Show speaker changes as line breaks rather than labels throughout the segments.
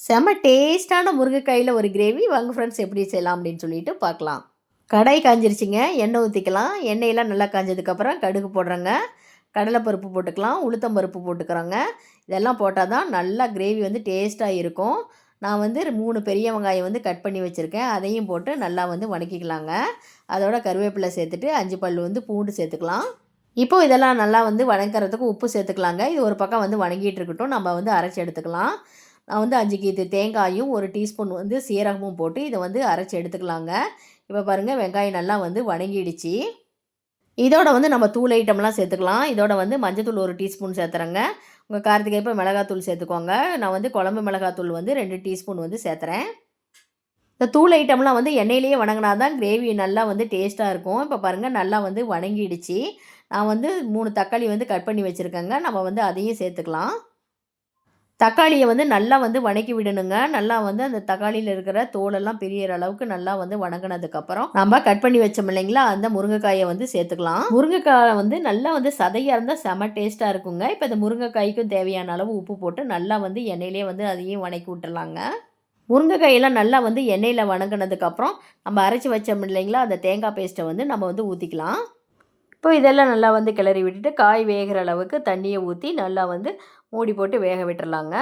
செம்ம டேஸ்ட்டான முருங்கைக்காயில் ஒரு கிரேவி வாங்க ஃப்ரெண்ட்ஸ் எப்படி செய்யலாம் அப்படின்னு சொல்லிட்டு பார்க்கலாம். கடாய் காஞ்சிருச்சுங்க. எண்ணெய் ஊற்றிக்கலாம். எண்ணெயெல்லாம் நல்லா காஞ்சதுக்கப்புறம் கடுகு போடுறேங்க. கடலைப்பருப்பு போட்டுக்கலாம். உளுத்தம் பருப்பு போட்டுக்கிறோங்க. இதெல்லாம் போட்டால் தான் நல்லா கிரேவி வந்து டேஸ்ட்டாக இருக்கும். நான் வந்து 3 பெரிய வெங்காயம் வந்து கட் பண்ணி வச்சுருக்கேன். அதையும் போட்டு நல்லா வந்து வதக்கிக்கலாங்க. அதோட கருவேப்பிலை சேர்த்துட்டு 5 பல் வந்து பூண்டு சேர்த்துக்கலாம். இப்போது இதெல்லாம் நல்லா வந்து வதங்கிறதுக்கு உப்பு சேர்த்துக்கலாங்க. இது ஒரு பக்கம் வந்து வதங்கிட்டு இருக்கட்டும். நம்ம வந்து அரைச்சி எடுத்துக்கலாம். நான் வந்து 5 கீத்து தேங்காயும் 1 டீஸ்பூன் வந்து சீரகமும் போட்டு இதை வந்து அரைச்சி எடுத்துக்கலாங்க. இப்போ பாருங்கள் வெங்காயம் நல்லா வந்து வதங்கிடுச்சு. இதோட வந்து நம்ம தூள் ஐட்டம்லாம் சேர்த்துக்கலாம். இதோட வந்து மஞ்சத்தூள் 1 டீஸ்பூன் சேர்த்துறேங்க. உங்கள் காரத்துக்கு ஏற்ப மிளகாத்தூள் சேர்த்துக்கோங்க. நான் வந்து குழம்பு மிளகாத்தூள் வந்து 2 டீஸ்பூன் வந்து சேர்த்துறேன். இந்த தூள் ஐட்டம்லாம் வந்து எண்ணெயிலேயே வதங்கினா தான் கிரேவி நல்லா வந்து டேஸ்ட்டாக இருக்கும். இப்போ பாருங்கள் நல்லா வந்து வதங்கிடுச்சு. நான் வந்து 3 தக்காளி வந்து கட் பண்ணி வச்சுருக்கேங்க. நம்ம வந்து அதையும் சேர்த்துக்கலாம். தக்காளியை வந்து நல்லா வந்து வதக்கி விடணுங்க. நல்லா வந்து அந்த தக்காளியில் இருக்கிற தோலெல்லாம் பிரியிற அளவுக்கு நல்லா வந்து வதங்கினதுக்கப்புறம் நம்ம கட் பண்ணி வச்சோம் இல்லைங்களா, அந்த முருங்கைக்காயை வந்து சேர்த்துக்கலாம். முருங்கைக்காய் வந்து நல்லா வந்து சதையாக இருந்தால் செம டேஸ்ட்டாக இருக்குங்க. இப்போ இந்த முருங்கைக்காய்க்கும் தேவையான அளவு உப்பு போட்டு நல்லா வந்து எண்ணெயிலே வந்து அதையும் வதக்கி விட்டுறலாங்க. முருங்கைக்காயெல்லாம் நல்லா வந்து எண்ணெயில் வதங்கினதுக்கப்புறம் நம்ம அரைச்சி வச்சோம் இல்லைங்களா, அந்த தேங்காய் பேஸ்ட்டை வந்து நம்ம வந்து ஊற்றிக்கலாம். இப்போ இதெல்லாம் நல்லா வந்து கிளறி விட்டுட்டு காய் வேகிற அளவுக்கு தண்ணியை ஊற்றி நல்லா வந்து மூடி போட்டு வேக விட்டுறலாங்க.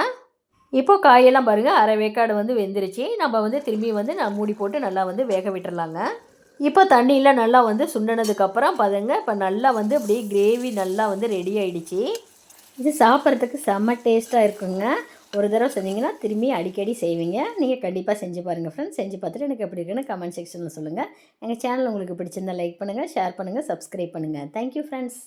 இப்போது காயெல்லாம் பாருங்கள் அரை வேக்காடு வந்து வெந்துருச்சு. நம்ம வந்து திரும்பி வந்து நான் மூடி போட்டு நல்லா வந்து வேக விட்டுறலாங்க. இப்போ தண்ணியில் நல்லா வந்து சுண்டினதுக்கப்புறம் பாருங்க இப்போ நல்லா வந்து அப்படியே கிரேவி நல்லா வந்து ரெடி ஆகிடுச்சு. இது சாப்பிட்றதுக்கு செம்ம டேஸ்ட்டாக இருக்குங்க. ஒரு தடவை செஞ்சிங்கன்னா திரும்பி அடிக்கடி செய்வீங்க. நீங்கள் கண்டிப்பாக செஞ்சு பாருங்கள் ஃப்ரெண்ட்ஸ். செஞ்சு பார்த்துட்டு எனக்கு எப்படி இருக்குன்னு கமெண்ட் செக்ஷனில் சொல்லுங்கள். எங்கள் சேனல் உங்களுக்கு பிடிச்சிருந்தால் லைக் பண்ணுங்கள், ஷேர் பண்ணுங்கள், சப்ஸ்கிரைப் பண்ணுங்கள். Thank you friends.